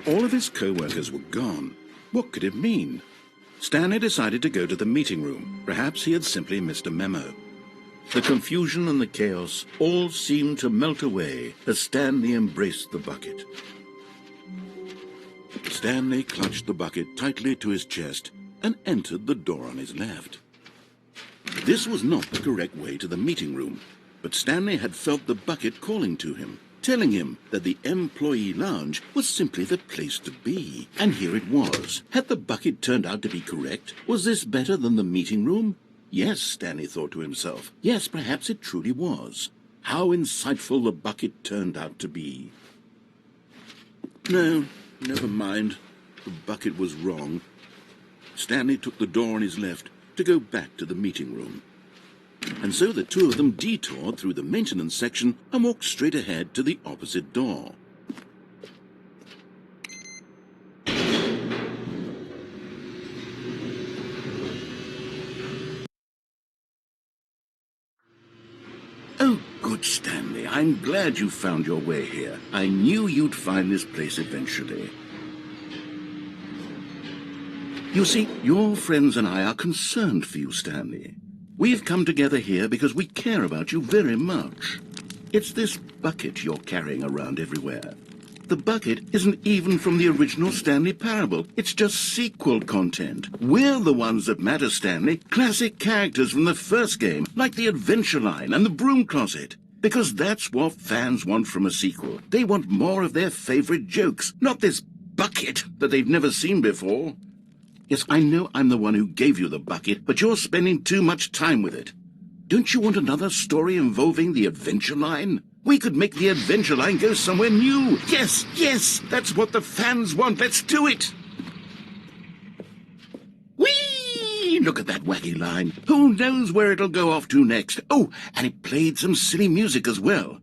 All of his co-workers were gone. What could it mean? Stanley decided to go to the meeting room. Perhaps he had simply missed a memo. The confusion and the chaos all seemed to melt away as Stanley embraced the bucket. Stanley clutched the bucket tightly to his chest and entered the door on his left. This was not the correct way to the meeting room, but Stanley had felt the bucket calling to him, telling him that the employee lounge was simply the place to be. And here it was. Had the bucket turned out to be correct? Was this better than the meeting room? Yes, Stanley thought to himself. Yes, perhaps it truly was. How insightful the bucket turned out to be. No, never mind. The bucket was wrong. Stanley took the door on his left to go back to the meeting room. And so the two of them detoured through the maintenance section and walked straight ahead to the opposite door. Oh, good, Stanley. I'm glad you found your way here. I knew you'd find this place eventually. You see, your friends and I are concerned for you, Stanley. We've come together here because we care about you very much. It's this bucket you're carrying around everywhere. The bucket isn't even from the original Stanley Parable. It's just sequel content. We're the ones that matter, Stanley. Classic characters from the first game, like the Adventure Line and the Broom Closet. Because that's what fans want from a sequel. They want more of their favorite jokes, not this bucket that they've never seen before. Yes, I know I'm the one who gave you the bucket, but you're spending too much time with it. Don't you want another story involving the Adventure Line? We could make the Adventure Line go somewhere new. Yes, yes, that's what the fans want. Let's do it. Whee! Look at that wacky line. Who knows where it'll go off to next? Oh, and it played some silly music as well.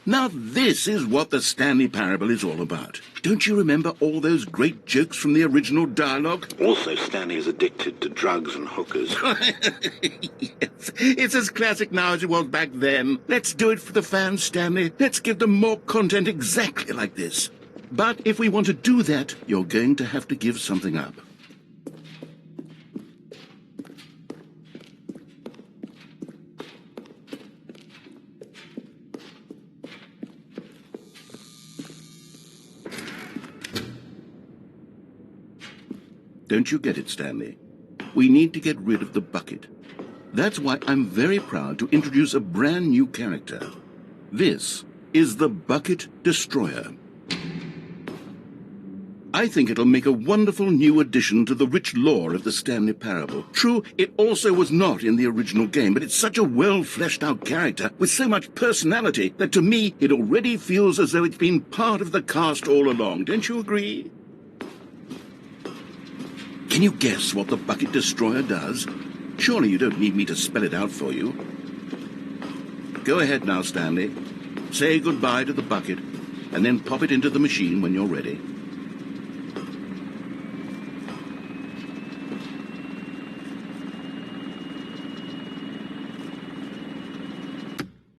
Now this is what the Stanley Parable is all about. Don't you remember all those great jokes from the original dialogue? Also, Stanley is addicted to drugs and hookers. Yes, it's as classic now as it was back then. Let's do it for the fans, Stanley. Let's give them more content exactly like this. But if we want to do that, you're going to have to give something up. Don't you get it, Stanley? We need to get rid of the bucket. That's why I'm very proud to introduce a brand new character. This is the Bucket Destroyer. I think it'll make a wonderful new addition to the rich lore of the Stanley Parable. True, it also was not in the original game, but it's such a well-fleshed-out character with so much personality that to me it already feels as though it's been part of the cast all along. Don't you agree? Can you guess what the Bucket Destroyer does? Surely you don't need me to spell it out for you. Go ahead now, Stanley. Say goodbye to the bucket, and then pop it into the machine when you're ready.